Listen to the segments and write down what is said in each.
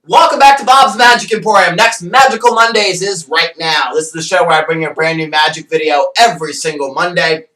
Welcome back to Bob's Magic Emporium. Next Magical Mondays is right now. This is the show where I bring you a brand new magic video every single Monday.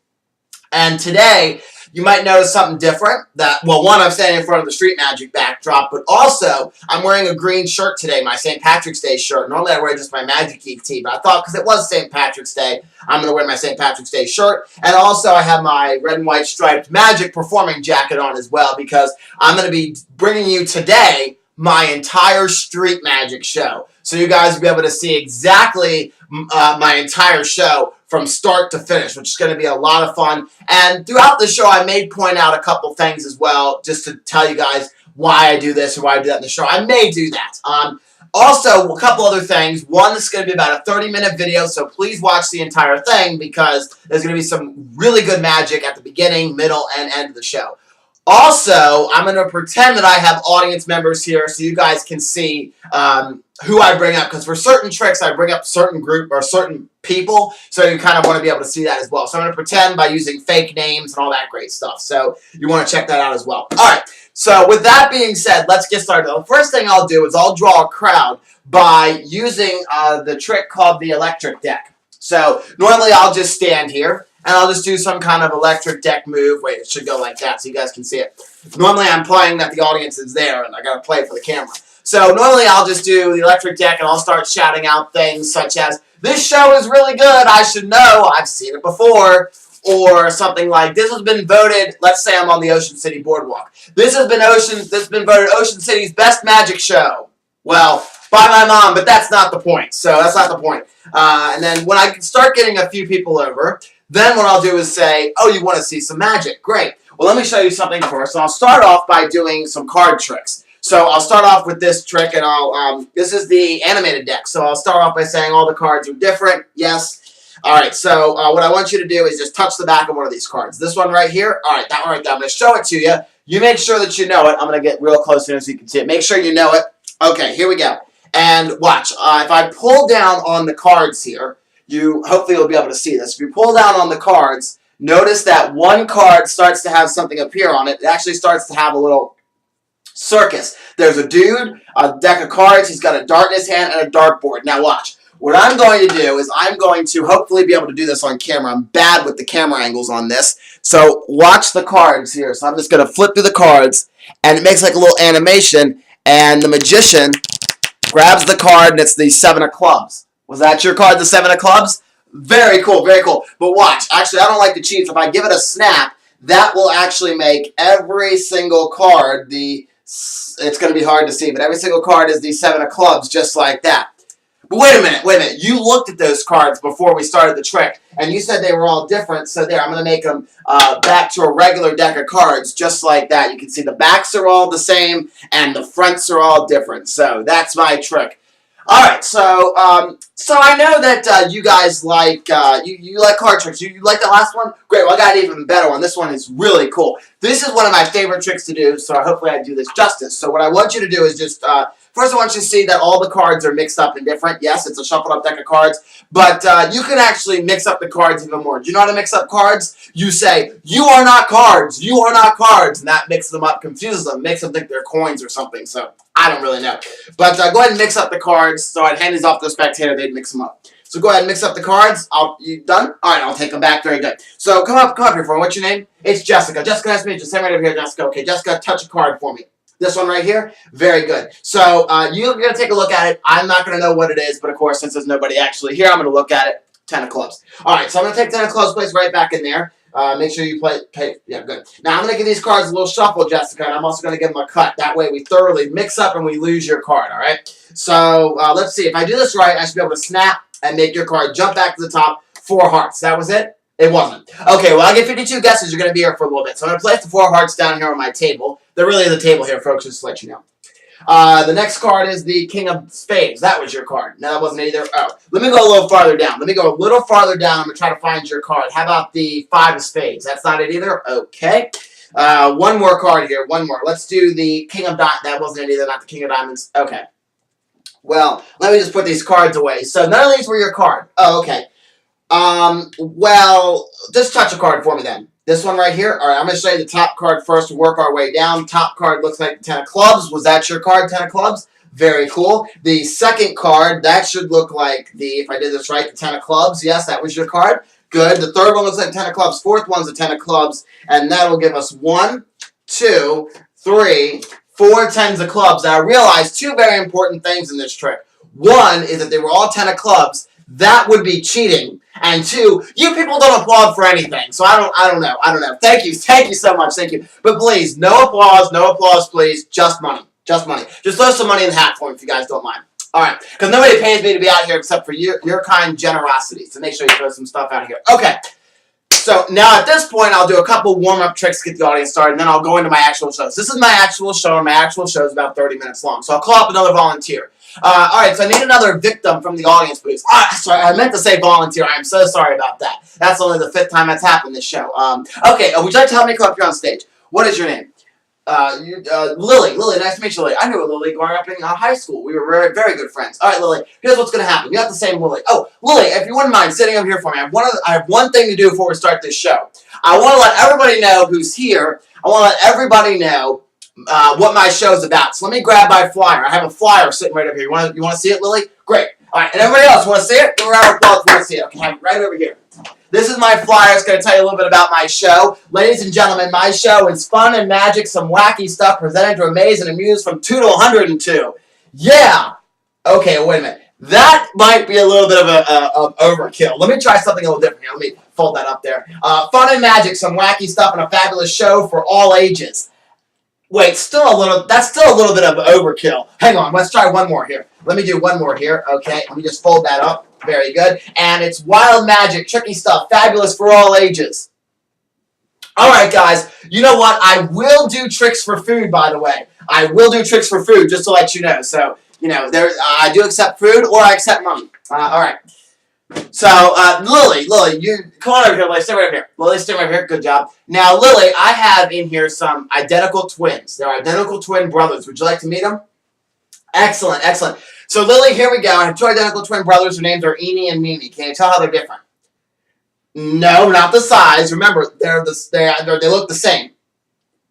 And today, you might notice something different. One, I'm standing in front of the street magic backdrop, but also, I'm wearing a green shirt today, my St. Patrick's Day shirt. Normally, I wear just my Magic Geek tee, but I thought because it was St. Patrick's Day, I'm going to wear my St. Patrick's Day shirt. And also, I have my red and white striped magic performing jacket on as well, because I'm going to be bringing you today my entire street magic show. So you guys will be able to see exactly my entire show from start to finish, which is going to be a lot of fun. And throughout the show, I may point out a couple things as well, just to tell you guys why I do this or why I do that in the show. I may do that. Also, a couple other things. One, this is going to be about a 30-minute video, so please watch the entire thing because there's going to be some really good magic at the beginning, middle, and end of the show. Also, I'm going to pretend that I have audience members here so you guys can see who I bring up. Because for certain tricks, I bring up certain group or certain people. So you kind of want to be able to see that as well. So I'm going to pretend by using fake names and all that great stuff. So you want to check that out as well. All right. So with that being said, let's get started. The first thing I'll do is I'll draw a crowd by using the trick called the electric deck. So normally I'll just stand here. And I'll just do some kind of electric deck move. Wait, it should go like that so you guys can see it. Normally I'm playing that the audience is there and I gotta play for the camera. So normally I'll just do the electric deck and I'll start shouting out things such as, "This show is really good, I should know, I've seen it before." Or something like, "This has been voted," let's say I'm on the Ocean City Boardwalk. This has been voted Ocean City's best magic show. Well, by my mom, but that's not the point. So that's not the point. And then when I start getting a few people over, then what I'll do is say, "Oh, you want to see some magic? Great. Well, let me show you something first." And I'll start off by doing some card tricks. So I'll start off with this trick, and this is the animated deck. So I'll start off by saying all the cards are different. Yes. All right. So what I want you to do is just touch the back of one of these cards. This one right here. All right. That one right there. I'm going to show it to you. You make sure that you know it. I'm going to get real close here so you can see it. Make sure you know it. Okay. Here we go. And watch. If I pull down on the cards here, hopefully you'll be able to see this. If you pull down on the cards, notice that one card starts to have something appear on it. It actually starts to have a little circus. There's a dude, a deck of cards, he's got a dart in his hand, and a dartboard. Now watch. What I'm going to do is I'm going to hopefully be able to do this on camera. I'm bad with the camera angles on this. So watch the cards here. So I'm just going to flip through the cards, and it makes like a little animation, and the magician grabs the card, and it's the 7 of clubs. Was that your card, the 7 of clubs? Very cool, very cool. But watch. Actually, I don't like to cheat. If I give it a snap, that will actually make every single card it's going to be hard to see, but every single card is the 7 of clubs, just like that. But wait a minute. You looked at those cards before we started the trick, and you said they were all different. So there, I'm going to make them back to a regular deck of cards, just like that. You can see the backs are all the same, and the fronts are all different. So that's my trick. All right, so I know that you guys like you like card tricks. You like the last one? Great. Well, I got an even better one. This one is really cool. This is one of my favorite tricks to do. So hopefully I do this justice. So what I want you to do is just first I want you to see that all the cards are mixed up and different. Yes, it's a shuffled up deck of cards, but you can actually mix up the cards even more. Do you know how to mix up cards? You say, "You are not cards. You are not cards," and that mixes them up, confuses them, makes them think they're coins or something. So I don't really know. But go ahead and mix up the cards. So I'd hand these off to the spectator. They'd mix them up. So go ahead and mix up the cards. You done? All right, I'll take them back. Very good. So come up here for me. What's your name? It's Jessica. Jessica, nice to meet you. Just stand right over here, Jessica. Okay, Jessica, touch a card for me. This one right here? Very good. So you're going to take a look at it. I'm not going to know what it is, but of course, since there's nobody actually here, I'm going to look at it. 10 of clubs. All right, so I'm going to take 10 of clubs, place right back in there. Make sure you play. Yeah, good. Now I'm going to give these cards a little shuffle, Jessica, and I'm also going to give them a cut. That way we thoroughly mix up and we lose your card, all right? So let's see. If I do this right, I should be able to snap and make your card jump back to the top. 4 hearts. That was it? It wasn't. Okay, well, I get 52 guesses. You're going to be here for a little bit. So I'm going to place the 4 hearts down here on my table. They're really the table here, folks, just to let you know. The next card is the King of Spades. That was your card. No, that wasn't either. Oh, let me go a little farther down. Let me go a little farther down. I'm going to try to find your card. How about the 5 of Spades? That's not it either? Okay. One more card here. One more. Let's do the King of Diamonds. That wasn't it either. Not the King of Diamonds. Okay. Well, let me just put these cards away. So none of these were your card. Oh, okay. Well, just touch a card for me then. This one right here. All right, I'm going to show you the top card first to work our way down. Top card looks like 10 of clubs. Was that your card, 10 of clubs? Very cool. The second card, that should look like if I did this right, the 10 of clubs. Yes, that was your card. Good. The third one looks like 10 of clubs. Fourth one's a 10 of clubs. And that'll give us 1, 2, 3, 4 tens of clubs. Now, I realized 2 very important things in this trick. One is that they were all 10 of clubs. That would be cheating. And 2, you people don't applaud for anything. So I don't know. Thank you so much. Thank you. But please, no applause, please. Just money. Just money. Just throw some money in the hat for me if you guys don't mind. All right, because nobody pays me to be out here except for your kind generosity. So make sure you throw some stuff out here. Okay. So now at this point, I'll do a couple warm-up tricks to get the audience started, and then I'll go into my actual shows. This is my actual show, and my actual show is about 30 minutes long. So I'll call up another volunteer. All right, so I need another victim from the audience, please. Sorry, I meant to say volunteer. I am so sorry about that. That's only the 5th time that's happened this show. Okay, would you like to help me come up here on stage? What is your name? Lily. Lily, nice to meet you, Lily. I knew a Lily growing up in high school. We were very, very good friends. All right, Lily, here's what's going to happen. You have the same Lily. Oh, Lily, if you wouldn't mind sitting over here for me, I have one thing to do before we start this show. I want to let everybody know who's here. I want to let everybody know what my show's about. So let me grab my flyer. I have a flyer sitting right over here. You want to see it, Lily? Great. All right, and everybody else want to see it? Give a round of applause if you want to see it. Okay, have it right over here. This is my flyer. It's going to tell you a little bit about my show. Ladies and gentlemen, my show is fun and magic, some wacky stuff presented to amaze and amuse from 2 to 102. Yeah. Okay, wait a minute. That might be a little bit of overkill. Let me try something a little different here. Let me fold that up there. Fun and magic, some wacky stuff, and a fabulous show for all ages. Wait, that's still a little bit of overkill. Hang on, let's try one more here. Let me do one more here. Okay, let me just fold that up. Very good. And it's wild magic, tricky stuff, fabulous for all ages. All right, guys. You know what? I will do tricks for food, by the way. I will do tricks for food, just to let you know. So, you know, I do accept food or I accept money. All right. So, Lily, you come on over here, Lily. Stay right over here. Lily, stay right over here. Good job. Now, Lily, I have in here some identical twins. They're identical twin brothers. Would you like to meet them? Excellent, excellent. So, Lily, here we go. I have 2 identical twin brothers. Their names are Eenie and Meenie. Can you tell how they're different? No, not the size. Remember, they look the same.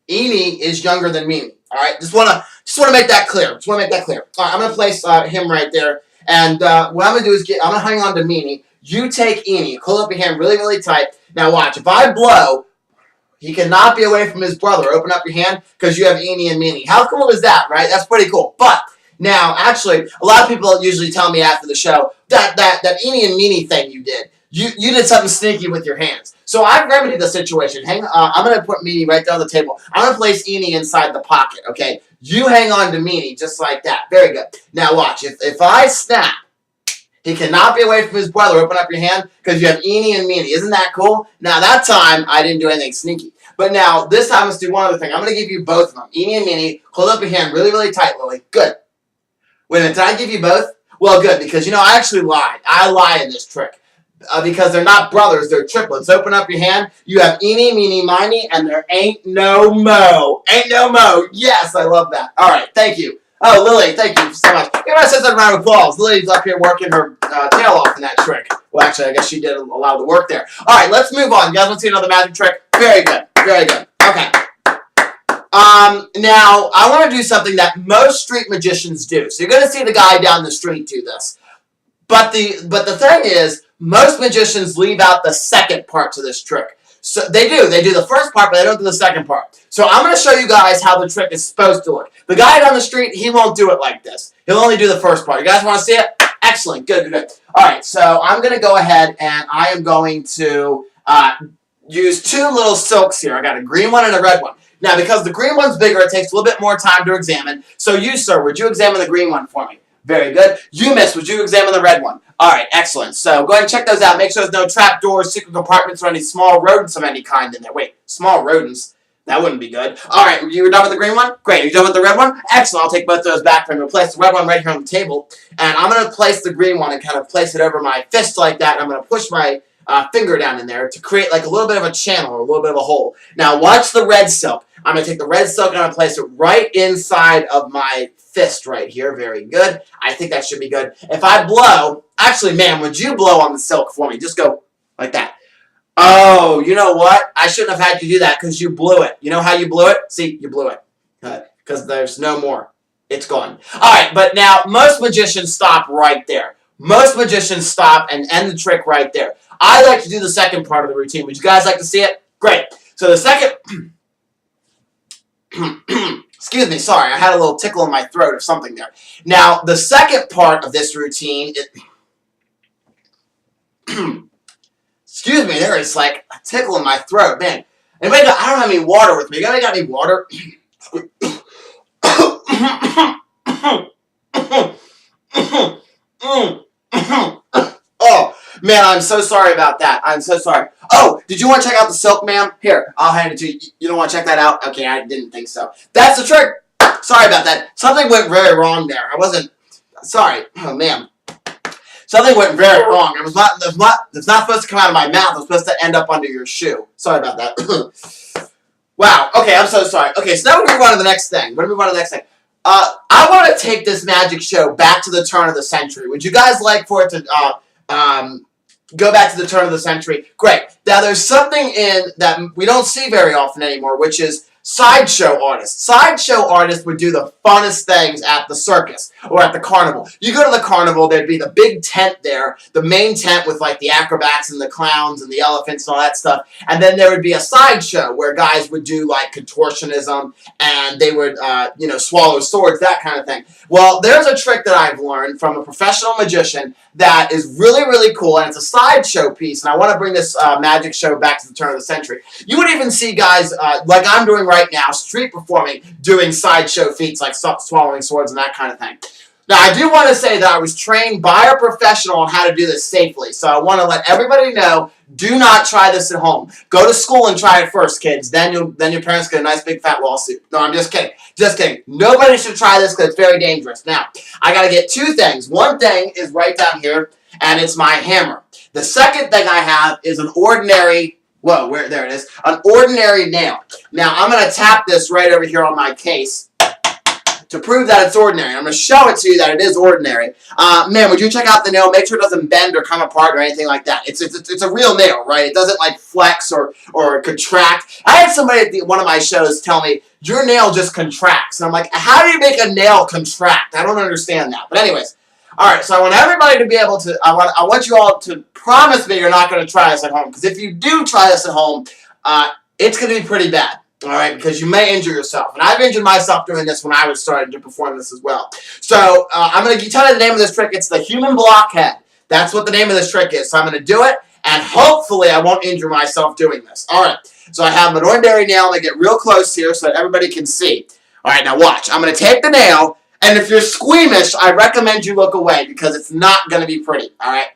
Eenie is younger than Meenie. All right, just want to make that clear. All right, I'm gonna place him right there. And what I'm going to do is I'm going to hang on to Meenie. You take Eenie. Pull up your hand really, really tight. Now watch. If I blow, he cannot be away from his brother. Open up your hand because you have Eenie and Meenie. How cool is that, right? That's pretty cool. But now, actually, a lot of people usually tell me after the show that Eenie and Meenie thing you did. You did something sneaky with your hands. So I've remedied the situation. I'm going to put Meenie right there on the table. I'm going to place Eenie inside the pocket, okay? You hang on to Meenie just like that. Very good. Now watch. If I snap, he cannot be away from his brother. Open up your hand because you have Eenie and Meenie. Isn't that cool? Now that time, I didn't do anything sneaky. But now, this time, let's do one other thing. I'm going to give you both of them. Eenie and Meenie. Hold up your hand really, really tight, Lily. Good. Wait a minute. Did I give you both? Well, good, because, you know, I actually lied. I lie in this trick. Because they're not brothers, they're triplets. Open up your hand. You have Eenie, Meenie, Miney, and there ain't no mo. Ain't no mo. Yes, I love that. All right, thank you. Oh, Lily, thank you so much. Give us a round of applause. Lily's up here working her tail off in that trick. Well, actually, I guess she did a lot of the work there. All right, let's move on. You guys want to see another magic trick? Very good. Very good. Okay. Now, I want to do something that most street magicians do. So you're going to see the guy down the street do this. But the thing is, most magicians leave out the second part to this trick. So they do the first part, but they don't do the second part. So I'm going to show you guys how the trick is supposed to look. The guy down the street, he won't do it like this. He'll only do the first part. You guys want to see it? Excellent. Good, good, good. All right, so I'm going to go ahead and I am going to use 2 little silks here. I got a green one and a red one. Now, because the green one's bigger, it takes a little bit more time to examine. So you, sir, would you examine the green one for me? Very good. You, miss, would you examine the red one? All right, excellent. So go ahead and check those out. Make sure there's no trap doors, secret compartments, or any small rodents of any kind in there. Wait, small rodents? That wouldn't be good. All right, you were done with the green one? Great. Are you done with the red one? Excellent. I'll take both those back from you. Place the red one right here on the table. And I'm going to place the green one and kind of place it over my fist like that. And I'm going to push my finger down in there to create like a little bit of a channel or a little bit of a hole. Now watch the red silk. I'm going to take the red silk and I'm going to place it right inside of my fist right here. Very good. I think that should be good. If I blow, actually, ma'am, would you blow on the silk for me? Just go like that. Oh, you know what? I shouldn't have had you do that because you blew it. You know how you blew it? See, you blew it. Because there's no more. It's gone. All right, but now most magicians stop right there. Most magicians stop and end the trick right there. I like to do the second part of the routine. Would you guys like to see it? Great. So the second... Excuse me, sorry, I had a little tickle in my throat or something there. Now, the second part of this routine... Excuse me, there is like a tickle in my throat. Man, anybody got, I don't have any water with me. Anybody got any water? Oh, man, I'm so sorry about that. I'm so sorry. Oh, did you want to check out the silk, ma'am? Here, I'll hand it to you. You don't want to check that out? Okay, I didn't think so. That's the trick. Sorry about that. Something went very wrong there. I wasn't... Sorry. Oh, man. Something went very wrong. It's not supposed to come out of my mouth. It's supposed to end up under your shoe. Sorry about that. Wow. Okay, I'm so sorry. Okay, so now we're going to move on to the next thing. We're going to move on to the next thing. I want to take this magic show back to the turn of the century. Would you guys like for it to go back to the turn of the century? Great. Now, there's something in that we don't see very often anymore, which is sideshow artists. Sideshow artists would do the funnest things at the circus or at the carnival. You go to the carnival, there'd be the big tent there, the main tent with like the acrobats and the clowns and the elephants and all that stuff. And then there would be a sideshow where guys would do like contortionism and they would, swallow swords, that kind of thing. Well, there's a trick that I've learned from a professional magician that is really, really cool, and it's a sideshow piece, and I want to bring this magic show back to the turn of the century. You would even see guys, like I'm doing right now, street performing, doing sideshow feats like swallowing swords and that kind of thing. Now, I do want to say that I was trained by a professional on how to do this safely, so I want to let everybody know, do not try this at home. Go to school and try it first, kids. Then your parents get a nice big fat lawsuit. No, I'm just kidding. Just kidding. Nobody should try this because it's very dangerous. Now, I got to get two things. One thing is right down here, and it's my hammer. The second thing I have is an ordinary... Whoa, there it is. An ordinary nail. Now, I'm going to tap this right over here on my case to prove that it's ordinary. I'm going to show it to you that it is ordinary. Man, would you check out the nail? Make sure it doesn't bend or come apart or anything like that. It's a real nail, right? It doesn't like flex or contract. I had somebody at one of my shows tell me, your nail just contracts. And I'm like, how do you make a nail contract? I don't understand that. But anyways, all right, so I want everybody to be able to, I want you all to promise me you're not going to try this at home. Because if you do try this at home, it's going to be pretty bad. All right, because you may injure yourself. And I've injured myself doing this when I was starting to perform this as well. So I'm going to tell you the name of this trick. It's the human blockhead. That's what the name of this trick is. So I'm going to do it, and hopefully I won't injure myself doing this. All right, so I have an ordinary nail. I'm going to get real close here so that everybody can see. All right, now watch. I'm going to take the nail, and if you're squeamish, I recommend you look away because it's not going to be pretty. All right?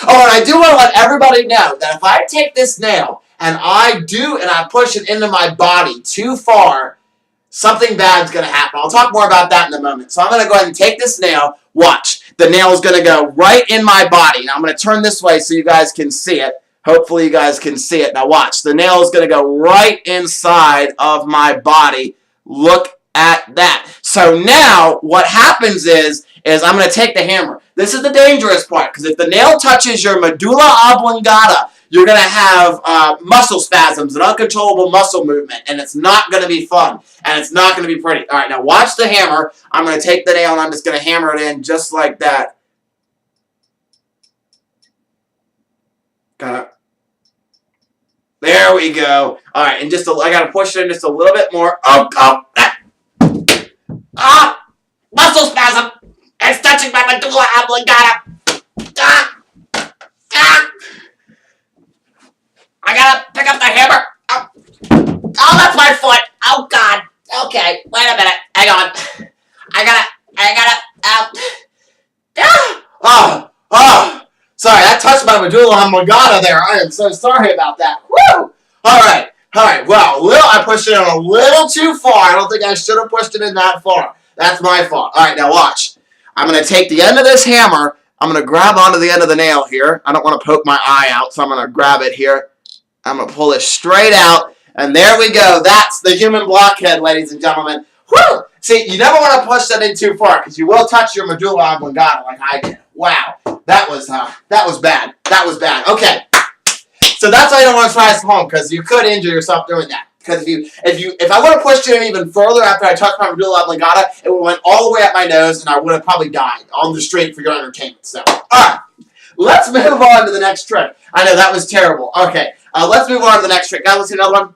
Oh, and I do want to let everybody know that if I take this nail and I push it into my body too far, something bad's going to happen. I'll talk more about that in a moment. So I'm going to go ahead and take this nail. Watch. The nail is going to go right in my body. Now I'm going to turn this way so you guys can see it. Hopefully you guys can see it. Now watch. The nail is going to go right inside of my body. Look at that. So now what happens is I'm going to take the hammer. This is the dangerous part because if the nail touches your medulla oblongata, you're going to have muscle spasms and uncontrollable muscle movement, and it's not going to be fun, and it's not going to be pretty. All right, now watch the hammer. I'm going to take the nail, and I'm just going to hammer it in just like that. There we go. All right, and I got to push it in just a little bit more. Muscle spasm. It's touching my medulla oblongata. I gotta pick up the hammer. Oh, that's my foot. Oh, God. Okay, wait a minute. Hang on. I gotta, sorry, that touched my medulla oblongata there. I am so sorry about that. Woo! All right, well, I pushed it in a little too far. I don't think I should have pushed it in that far. That's my fault. All right, now watch. I'm going to take the end of this hammer. I'm going to grab onto the end of the nail here. I don't want to poke my eye out, so I'm going to grab it here. I'm going to pull it straight out, and there we go. That's the human blockhead, ladies and gentlemen. Woo! See, you never want to push that in too far, because you will touch your medulla oblongata like I did. Wow, that was bad. That was bad. Okay, so that's why you don't want to try this at home, because you could injure yourself doing that. Because if I would have pushed it in even further after I touched my medulla oblongata, it would have went all the way up my nose, and I would have probably died on the street for your entertainment. So, all right, let's move on to the next trick. I know that was terrible. Okay, let's move on to the next trick. Guys, let's see another one.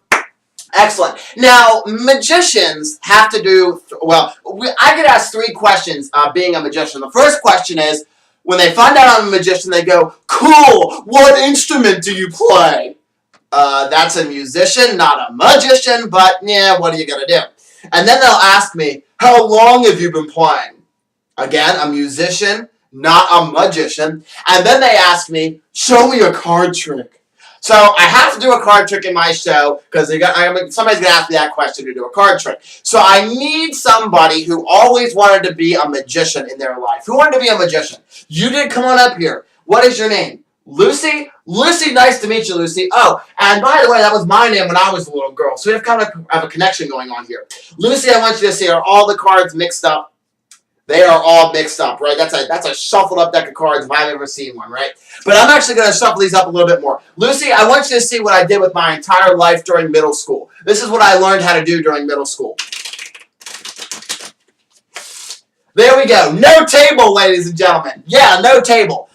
Excellent. Now, magicians have to do, well, I get asked 3 questions being a magician. The first question is, when they find out I'm a magician, they go, cool, what instrument do you play? That's a musician, not a magician, but yeah, what are you going to do? And then they'll ask me, how long have you been playing? Again, a musician, not a magician. And then they ask me, show me a card trick. So I have to do a card trick in my show because somebody's going to ask me that question to do a card trick. So I need somebody who always wanted to be a magician in their life. Who wanted to be a magician? You did come on up here. What is your name? Lucy? Lucy, nice to meet you, Lucy. Oh, and by the way, that was my name when I was a little girl. So we have kind of have a connection going on here. Lucy, I want you to see, are all the cards mixed up? They are all mixed up, right? That's a shuffled up deck of cards if I've ever seen one, right? But I'm actually going to shuffle these up a little bit more. Lucy, I want you to see what I did with my entire life during middle school. This is what I learned how to do during middle school. There we go. No table, ladies and gentlemen. Yeah, no table.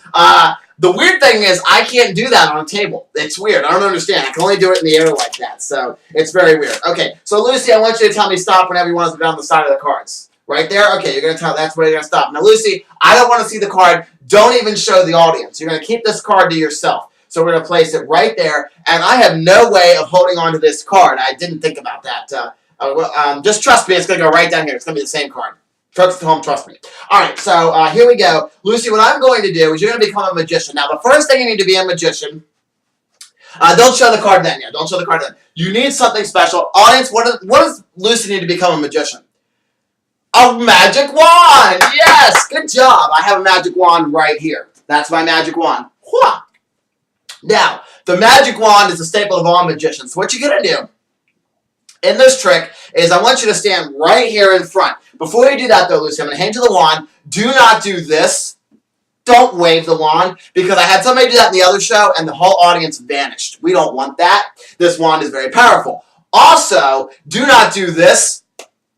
The weird thing is I can't do that on a table. It's weird. I don't understand. I can only do it in the air like that. So it's very weird. Okay, so Lucy, I want you to tell me stop whenever you want to go down the side of the cards. Right there? Okay, you're going to tell that's where you're going to stop. Now, Lucy, I don't want to see the card. Don't even show the audience. You're going to keep this card to yourself. So we're going to place it right there. And I have no way of holding on to this card. I didn't think about that. Just trust me. It's going to go right down here. It's going to be the same card. Trust me. All right, so here we go. Lucy, what I'm going to do is you're going to become a magician. Now, the first thing you need to be a magician, don't show the card then. Yeah, don't show the card then. You need something special. Audience, what does Lucy need to become a magician? A magic wand! Yes! Good job! I have a magic wand right here. That's my magic wand. Whoa. Now, the magic wand is a staple of all magicians. So what you're going to do in this trick is I want you to stand right here in front. Before you do that, though, Lucy, I'm going to hand you the wand. Do not do this. Don't wave the wand, because I had somebody do that in the other show, and the whole audience vanished. We don't want that. This wand is very powerful. Also, do not do this.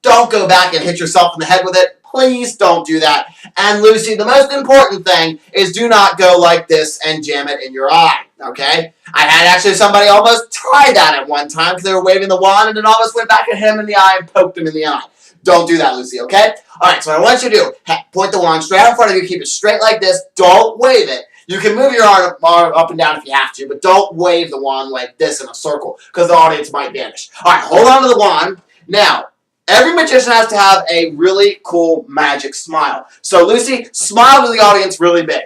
Don't go back and hit yourself in the head with it. Please don't do that. And Lucy, the most important thing is do not go like this and jam it in your eye, okay? I had actually somebody almost try that at one time because they were waving the wand and it almost went back at him in the eye and poked him in the eye. Don't do that, Lucy, okay? All right, so what I want you to do, point the wand straight out in front of you. Keep it straight like this. Don't wave it. You can move your arm up and down if you have to, but don't wave the wand like this in a circle because the audience might vanish. All right, hold on to the wand. Now, every magician has to have a really cool magic smile. So, Lucy, smile to the audience really big.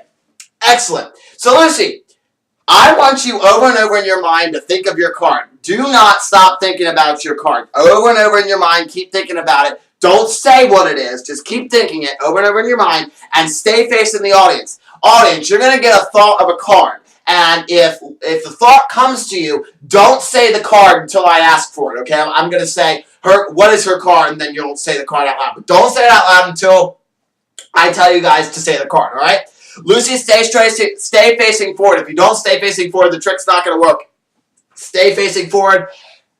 Excellent. So, Lucy, I want you over and over in your mind to think of your card. Do not stop thinking about your card. Over and over in your mind, keep thinking about it. Don't say what it is. Just keep thinking it over and over in your mind and stay facing the audience. Audience, you're going to get a thought of a card. And if the thought comes to you, don't say the card until I ask for it, okay? I'm going to say, what is her card? And then you'll say the card out loud. But don't say it out loud until I tell you guys to say the card, all right? Lucy, stay facing forward. If you don't stay facing forward, the trick's not going to work. Stay facing forward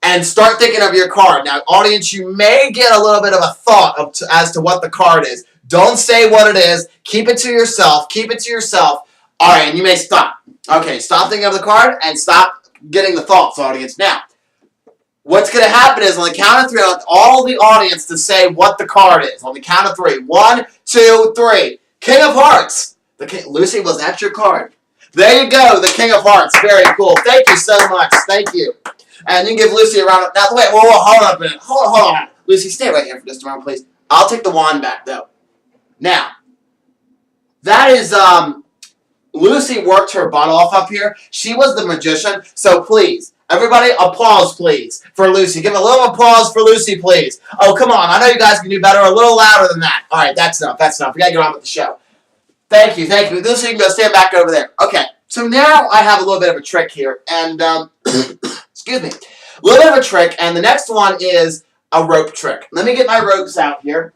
and start thinking of your card. Now, audience, you may get a little bit of a thought as to what the card is. Don't say what it is. Keep it to yourself. Keep it to yourself. All right, and you may stop. Okay, stop thinking of the card and stop getting the thoughts, audience. Now, what's going to happen is on the count of 3, I want all the audience to say what the card is. On the count of 3. 1, 2, 3. King of Hearts. Lucy, was that your card? There you go, the King of Hearts. Very cool. Thank you so much. Thank you. And you can give Lucy a round of... Now, wait, whoa, hold up a minute. Hold on. Lucy, stay right here for just a moment, please. I'll take the wand back, though. Now, that is... Lucy worked her butt off up here. She was the magician, so please, everybody, applause, please, for Lucy. Give a little applause for Lucy, please. Oh, come on. I know you guys can do better. A little louder than that. All right, that's enough. That's enough. We got to get on with the show. Thank you. Thank you. Lucy, you can go stand back over there. Okay, so now I have a little bit of a trick here, and, excuse me, a little bit of a trick, and the next one is a rope trick. Let me get my ropes out here.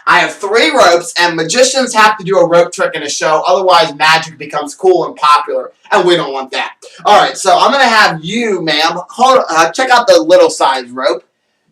I have 3 ropes, and magicians have to do a rope trick in a show, otherwise magic becomes cool and popular, and we don't want that. Alright, so I'm going to have you, ma'am, check out the little size rope.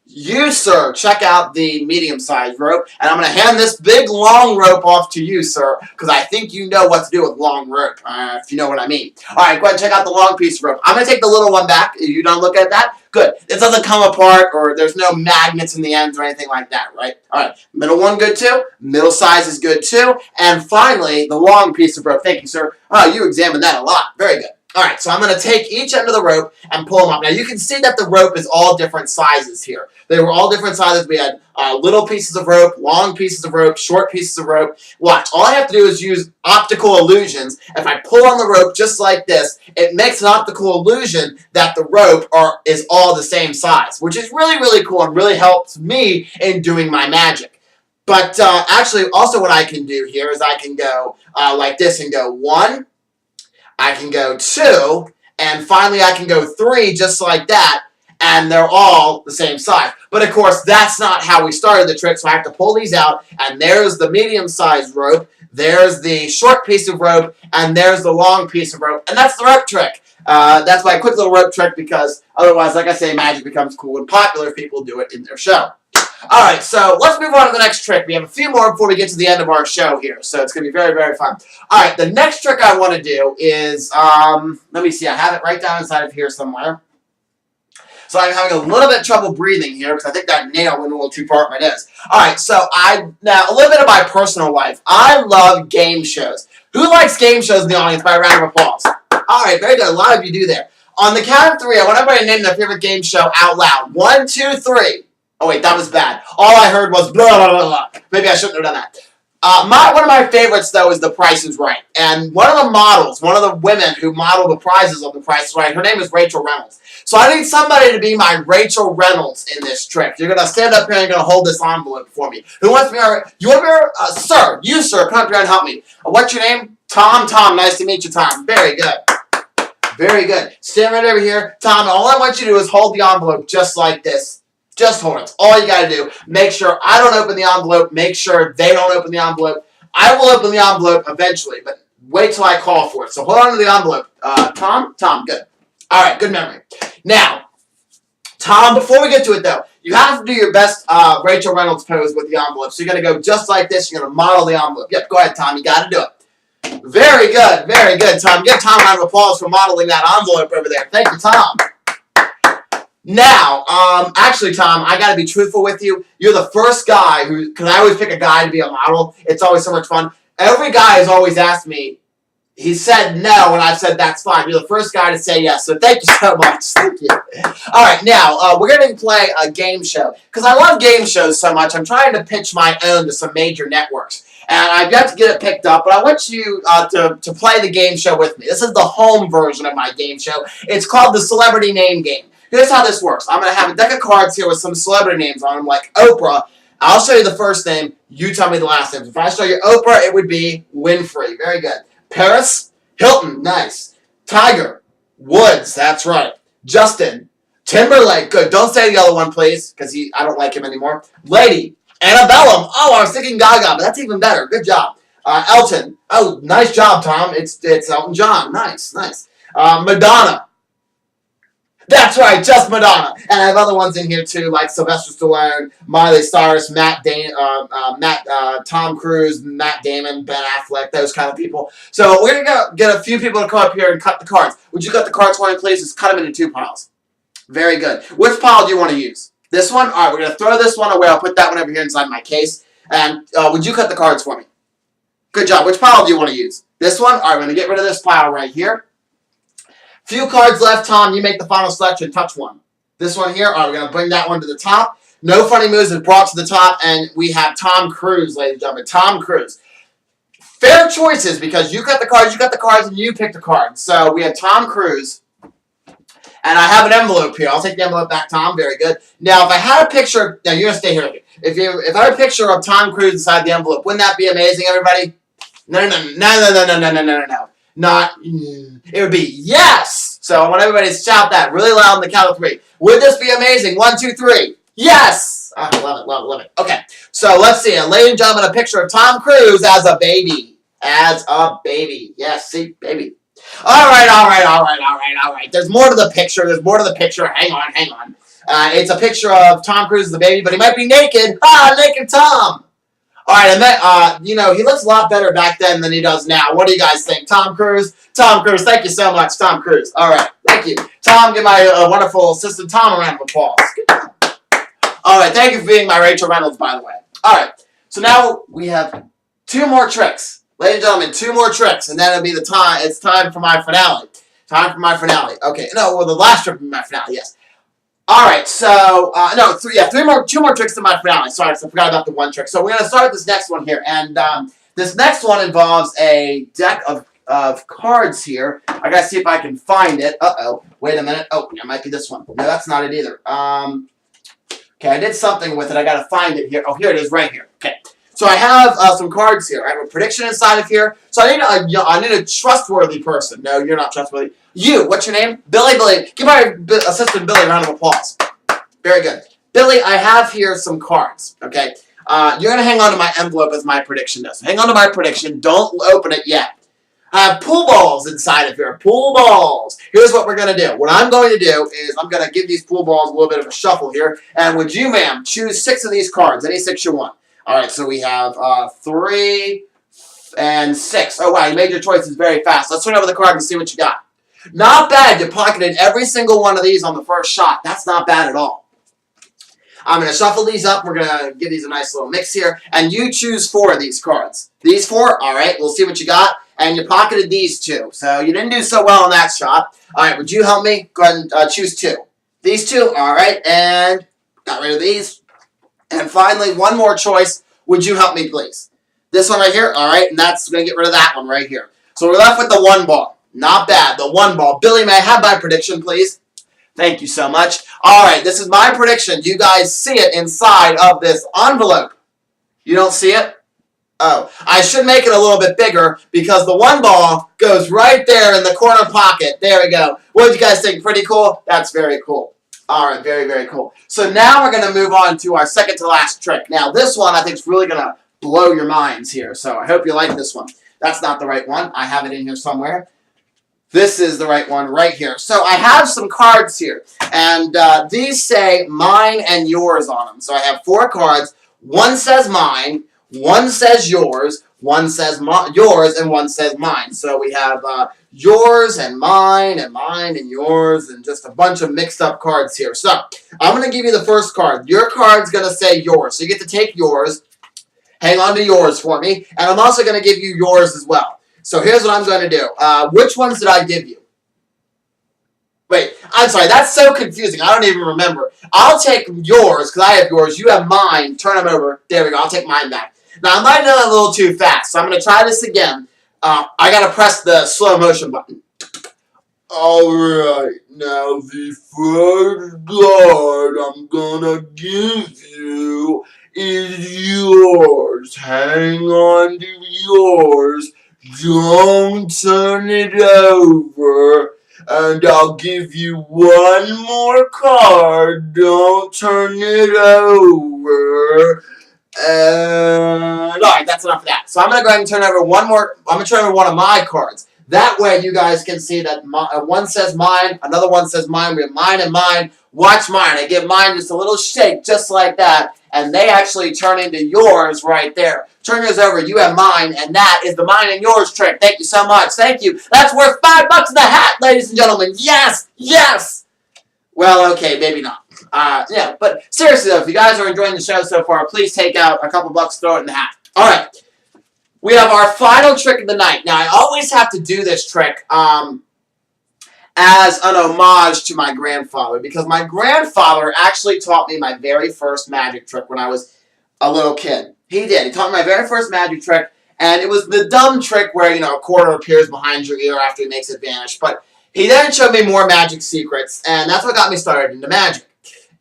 You, sir, check out the medium-sized rope, and I'm going to hand this big, long rope off to you, sir, because I think you know what to do with long rope, if you know what I mean. All right, go ahead and check out the long piece of rope. I'm going to take the little one back. You done looking at that? Good. It doesn't come apart, or there's no magnets in the ends or anything like that, right? All right, middle one good, too. Middle size is good, too. And finally, the long piece of rope. Thank you, sir. Oh, you examined that a lot. Very good. Alright, so I'm going to take each end of the rope and pull them up. Now, you can see that the rope is all different sizes here. They were all different sizes. We had little pieces of rope, long pieces of rope, short pieces of rope. Watch, all I have to do is use optical illusions. If I pull on the rope just like this, it makes an optical illusion that the rope is all the same size, which is really, really cool and really helps me in doing my magic. But actually, also what I can do here is I can go like this and go 1, I can go 2, and finally I can go 3 just like that, and they're all the same size. But of course, that's not how we started the trick, so I have to pull these out, and there's the medium-sized rope, there's the short piece of rope, and there's the long piece of rope, and that's the rope trick. That's my quick little rope trick, because otherwise, like I say, magic becomes cool and popular if people do it in their show. Alright, so let's move on to the next trick. We have a few more before we get to the end of our show here, so it's going to be very, very fun. Alright, the next trick I want to do is, let me see, I have it right down inside of here somewhere. So I'm having a little bit of trouble breathing here, because I think that nail went a little too far up my nose. Alright, so now a little bit of my personal life. I love game shows. Who likes game shows in the audience by a round of applause? Alright, very good. A lot of you do there. On the count of 3, I want everybody to name their favorite game show out loud. 1, 2, 3. Oh, wait, that was bad. All I heard was blah, blah, blah, blah. Maybe I shouldn't have done that. One of my favorites, though, is The Price is Right. And one of the models, one of the women who model the prizes on The Price is Right, her name is Rachel Reynolds. So I need somebody to be my Rachel Reynolds in this trick. You're going to stand up here and you're going to hold this envelope for me. Who wants me? You want me? Sir, you, sir, come up here and help me. What's your name? Tom. Tom, nice to meet you, Tom. Very good. Very good. Stand right over here. Tom, all I want you to do is hold the envelope just like this. Just hold it. That's all you got to do. Make sure I don't open the envelope. Make sure they don't open the envelope. I will open the envelope eventually, but wait till I call for it. So hold on to the envelope. Tom? Tom, good. All right, good memory. Now, Tom, before we get to it, though, you have to do your best Rachel Reynolds pose with the envelope. So you're going to go just like this. You're going to model the envelope. Yep, go ahead, Tom. You got to do it. Very good. Very good, Tom. Give Tom a round of applause for modeling that envelope over there. Thank you, Tom. Now, actually, Tom, I gotta be truthful with you. You're the first guy who, because I always pick a guy to be a model. It's always so much fun. Every guy has always asked me, he said no, and I've said that's fine. You're the first guy to say yes, so thank you so much. Thank you. All right, now, we're going to play a game show. Because I love game shows so much, I'm trying to pitch my own to some major networks. And I've got to get it picked up, but I want you to play the game show with me. This is the home version of my game show. It's called the Celebrity Name Game. Here's how this works. I'm going to have a deck of cards here with some celebrity names on them, like Oprah. I'll show you the first name. You tell me the last name. If I show you Oprah, it would be Winfrey. Very good. Paris Hilton. Nice. Tiger Woods. That's right. Justin Timberlake. Good. Don't say the other one, please, because I don't like him anymore. Lady Annabellum. Oh, I was thinking Gaga, but that's even better. Good job. Elton. Oh, nice job, Tom. It's Elton John. Nice, nice. Madonna. That's right, just Madonna. And I have other ones in here too, like Sylvester Stallone, Miley Cyrus, Tom Cruise, Matt Damon, Ben Affleck, those kind of people. So we're going to get a few people to come up here and cut the cards. Would you cut the cards for me, please? Just cut them into 2 piles. Very good. Which pile do you want to use? This one? All right, we're going to throw this one away. I'll put that one over here inside my case. And would you cut the cards for me? Good job. Which pile do you want to use? This one? All right, we're going to get rid of this pile right here. Few cards left, Tom. You make the final selection. Touch one. This one here. All right, we're going to bring that one to the top. No funny moves is brought to the top, and we have Tom Cruise, ladies and gentlemen. Tom Cruise. Fair choices, because you cut the cards, and you pick the cards. So we have Tom Cruise, and I have an envelope here. I'll take the envelope back, Tom. Very good. Now, if I had a picture, now you're going to stay here. If I had a picture of Tom Cruise inside the envelope, wouldn't that be amazing, everybody? No. Not, it would be yes. So I want everybody to shout that really loud on the count of 3. Would this be amazing? 1, 2, 3. Yes. I love it, love it, love it. Okay, so let's see. Ladies and gentlemen, a picture of Tom Cruise as a baby. As a baby. Yes, see, baby. All right, all right, all right, all right, all right. There's more to the picture. There's more to the picture. Hang on, hang on. It's a picture of Tom Cruise as a baby, but he might be naked. Ah, naked Tom. All right, and then, you know, he looks a lot better back then than he does now. What do you guys think? Tom Cruise? Tom Cruise, thank you so much, Tom Cruise. All right, thank you. Tom, give my wonderful assistant Tom a round of applause. All right, thank you for being my Rachel Reynolds, by the way. All right, so now we have 2 more tricks. Ladies and gentlemen, 2 more tricks, and then it'll be the time. It's time for my finale. Time for my finale. Okay, no, well, the last trick will be my finale, yes. All right, so, no, 2 more tricks to my finale. Sorry, I forgot about the 1 trick. So we're going to start this next one here, and this next one involves a deck of cards here. I got to see if I can find it. Uh-oh, wait a minute. Oh, it might be this one. No, that's not it either. Okay, I did something with it. I got to find it here. Oh, here it is right here. Okay, so I have some cards here. I have a prediction inside of here. So I need a trustworthy person. No, you're not trustworthy. You, what's your name? Billy. Billy. Give my assistant Billy a round of applause. Very good. Billy, I have here some cards, okay? You're going to hang on to my envelope as my prediction does. Hang on to my prediction. Don't open it yet. I have pool balls inside of here. Pool balls. Here's what we're going to do. What I'm going to do is I'm going to give these pool balls a little bit of a shuffle here. And would you, ma'am, choose 6 of these cards, any 6 you want. All right, so we have 3 and 6. Oh, wow, you made your choices very fast. Let's turn over the card and see what you got. Not bad. You pocketed every single one of these on the first shot. That's not bad at all. I'm going to shuffle these up. We're going to give these a nice little mix here. And you choose 4 of these cards. These 4? All right, we'll see what you got. And you pocketed these 2. So you didn't do so well on that shot. All right, would you help me? Go ahead and choose 2. These 2? All right, and got rid of these. And finally, 1 more choice. Would you help me, please? This one right here? All right, and that's going to get rid of that one right here. So we're left with the 1 ball. Not bad. The 1 ball. Billy, may I have my prediction, please? Thank you so much. All right, this is my prediction. Do you guys see it inside of this envelope? You don't see it? Oh, I should make it a little bit bigger because the 1 ball goes right there in the corner pocket. There we go. What do you guys think? Pretty cool? That's very cool. All right, very, very cool. So now we're going to move on to our second to last trick. Now, this one I think is really going to blow your minds here, so I hope you like this one. That's not the right one. I have it in here somewhere. This is the right one right here. So I have some cards here, and these say mine and yours on them. So I have 4 cards. 1 says mine, 1 says yours, 1 says yours, and 1 says mine. So we have yours and mine and yours and just a bunch of mixed up cards here. So I'm going to give you the first card. Your card's going to say yours. So you get to take yours. Hang on to yours for me. And I'm also going to give you yours as well. So here's what I'm going to do. Which ones did I give you? Wait, I'm sorry. That's so confusing. I don't even remember. I'll take yours because I have yours. You have mine. Turn them over. There we go. I'll take mine back. Now, I might have done it a little too fast, so I'm going to try this again. I got to press the slow motion button. All right. Now, the first card I'm going to give you is yours. Hang on to yours. Don't turn it over. And I'll give you 1 more card. Don't turn it over. And alright, that's enough of that. So I'm going to go ahead and turn over 1 more. I'm going to turn over 1 of my cards. That way you guys can see that 1 says mine, another 1 says mine. We have mine and mine. Watch mine. I give mine just a little shake, just like that. And they actually turn into yours right there. Turn yours over. You have mine, and that is the mine and yours trick. Thank you so much. Thank you. That's worth $5 in the hat, ladies and gentlemen. Yes! Yes! Well, okay, maybe not. Yeah, but seriously, though, if you guys are enjoying the show so far, please take out a couple bucks, throw it in the hat. All right. We have our final trick of the night. Now, I always have to do this trick as an homage to my grandfather, because my grandfather actually taught me my very first magic trick when I was a little kid. He did. He taught me my very first magic trick, and it was the dumb trick where, you know, a quarter appears behind your ear after he makes it vanish. But he then showed me more magic secrets, and that's what got me started into magic.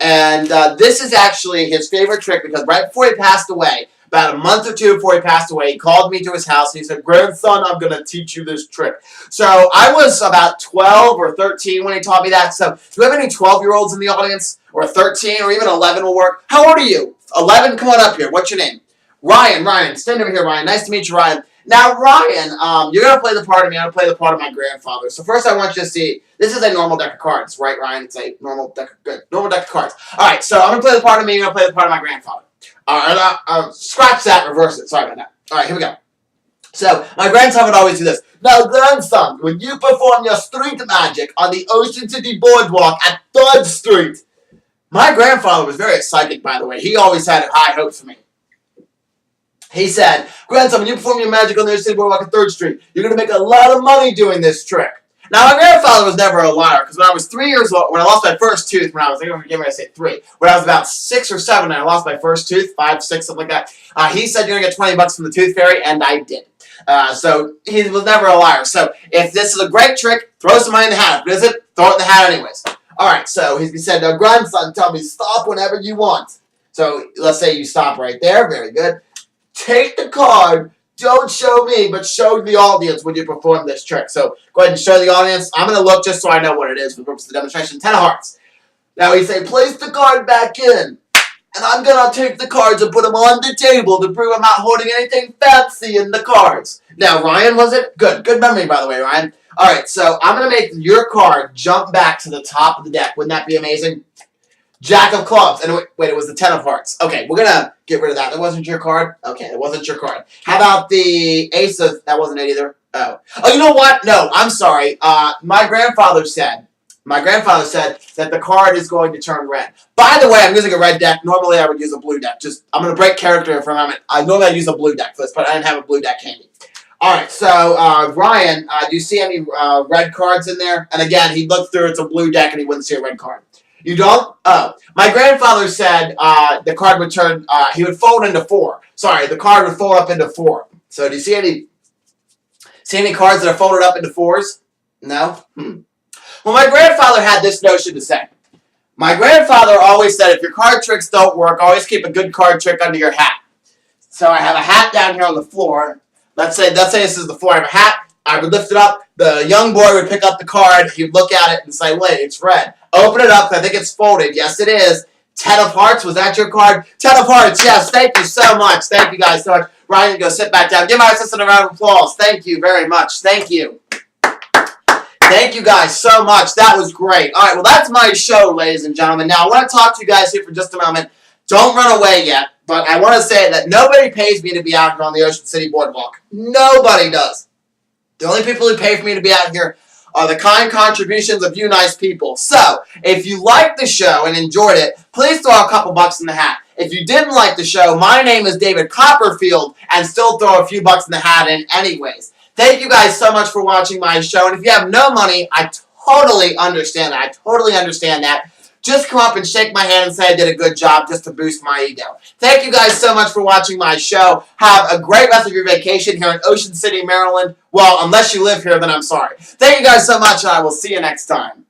And this is actually his favorite trick, because right before he passed away, about a month or two before he passed away, he called me to his house and he said, "Grandson, I'm going to teach you this trick." So I was about 12 or 13 when he taught me that. So do we have any 12-year-olds in the audience? Or 13 or even 11 will work? How old are you? 11? Come on up here. What's your name? Ryan. Stand over here, Ryan. Nice to meet you, Ryan. Now, Ryan, you're going to play the part of me. I'm going to play the part of my grandfather. So first I want you to see, this is a normal deck of cards, right, Ryan? It's a normal deck of cards. All right, so I'm going to play the part of me. You're going to play the part of my grandfather. All right, scratch that, reverse it. Sorry about that. All right, here we go. So my grandson would always do this. "Now, grandson, when you perform your street magic on the Ocean City Boardwalk at 3rd Street." My grandfather was very psychic, by the way. He always had high hopes for me. He said, "Grandson, when you perform your magic on the Ocean City Boardwalk at 3rd Street, you're going to make a lot of money doing this trick." Now, my grandfather was never a liar, because when I was 3 years old, when I lost my first tooth, when I was, forgive me, I say 3, when I was about 6 or 7, and I lost my first tooth, 5, 6, something like that, he said, "You're going to get 20 bucks from the tooth fairy," and I did. So he was never a liar. So if this is a great trick, throw some money in the hat. If it isn't, throw it in the hat anyways. All right, so he said, "Now, grandson, tell me, stop whenever you want." So let's say you stop right there. Very good. "Take the card. Don't show me, but show the audience when you perform this trick." So go ahead and show the audience. I'm going to look just so I know what it is for the purpose of the demonstration. 10 of hearts. Now he say, "Place the card back in. And I'm going to take the cards and put them on the table to prove I'm not holding anything fancy in the cards." Now, Ryan, was it? Good. Good memory, by the way, Ryan. All right, so I'm going to make your card jump back to the top of the deck. Wouldn't that be amazing? Jack of clubs. And wait, it was the 10 of hearts. Okay, we're going to get rid of that. That wasn't your card? Okay, it wasn't your card. How about the ace of... That wasn't it either. Oh, you know what? No, I'm sorry. My grandfather said that the card is going to turn red. By the way, I'm using a red deck. Normally, I would use a blue deck. I'm going to break character here for a moment. Normally, I use a blue deck for this, but I didn't have a blue deck handy. All right, so Ryan, do you see any red cards in there? And again, he'd look through, it's a blue deck, and he wouldn't see a red card. You don't? Oh. My grandfather said the card would turn, he would fold into 4. Sorry, the card would fold up into 4. So do you see any cards that are folded up into 4s? No? Well, my grandfather had this notion to say. My grandfather always said, if your card tricks don't work, always keep a good card trick under your hat. So I have a hat down here on the floor. Let's say this is the floor. I have a hat. I would lift it up. The young boy would pick up the card. He'd look at it and say, "Wait, it's red." Open it up. I think it's folded. Yes, it is. 10 of hearts. Was that your card? 10 of hearts. Yes. Thank you so much. Thank you guys so much. Ryan, go sit back down. Give my assistant a round of applause. Thank you very much. Thank you. Thank you guys so much. That was great. All right, well, that's my show, ladies and gentlemen. Now, I want to talk to you guys here for just a moment. Don't run away yet, but I want to say that nobody pays me to be out here on the Ocean City Boardwalk. Nobody does. The only people who pay for me to be out here are the kind contributions of you nice people. So, if you liked the show and enjoyed it, please throw a couple bucks in the hat. If you didn't like the show, my name is David Copperfield, and still throw a few bucks in the hat in anyways. Thank you guys so much for watching my show, and if you have no money, I totally understand that. I totally understand that. Just come up and shake my hand and say I did a good job just to boost my ego. Thank you guys so much for watching my show. Have a great rest of your vacation here in Ocean City, Maryland. Well, unless you live here, then I'm sorry. Thank you guys so much, and I will see you next time.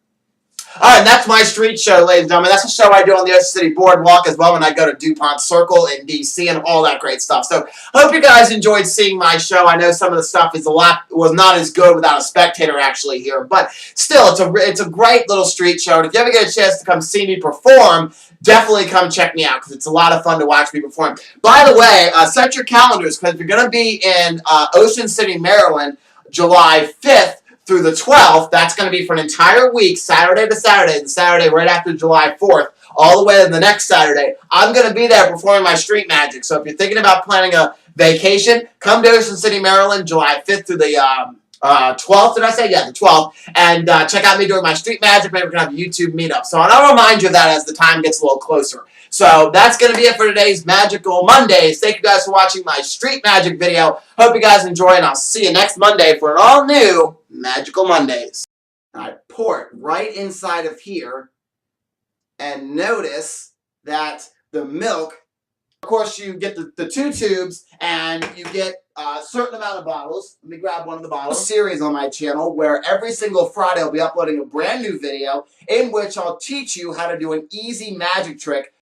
Alright, and that's my street show, ladies and gentlemen. That's a show I do on the Ocean City Boardwalk as well when I go to DuPont Circle in D.C. and all that great stuff. So, hope you guys enjoyed seeing my show. I know some of the stuff was not as good without a spectator actually here. But still, it's a great little street show. And if you ever get a chance to come see me perform, definitely come check me out because it's a lot of fun to watch me perform. By the way, set your calendars because if you're going to be in Ocean City, Maryland, July 5th, through the 12th, that's going to be for an entire week, Saturday to Saturday, the Saturday right after July 4th, all the way to the next Saturday. I'm going to be there performing my street magic. So if you're thinking about planning a vacation, come to Ocean City, Maryland, July 5th through the 12th, did I say? Yeah, the 12th. And check out me doing my street magic. Maybe we're going to have a YouTube meetup. So I'll remind you of that as the time gets a little closer. So that's going to be it for today's Magical Mondays. Thank you guys for watching my street magic video. Hope you guys enjoy, and I'll see you next Monday for an all-new Magical Mondays. I pour it right inside of here, and notice that the milk, of course, you get the 2 tubes, and you get a certain amount of bottles. Let me grab one of the bottles. Series on my channel where every single Friday I'll be uploading a brand new video in which I'll teach you how to do an easy magic trick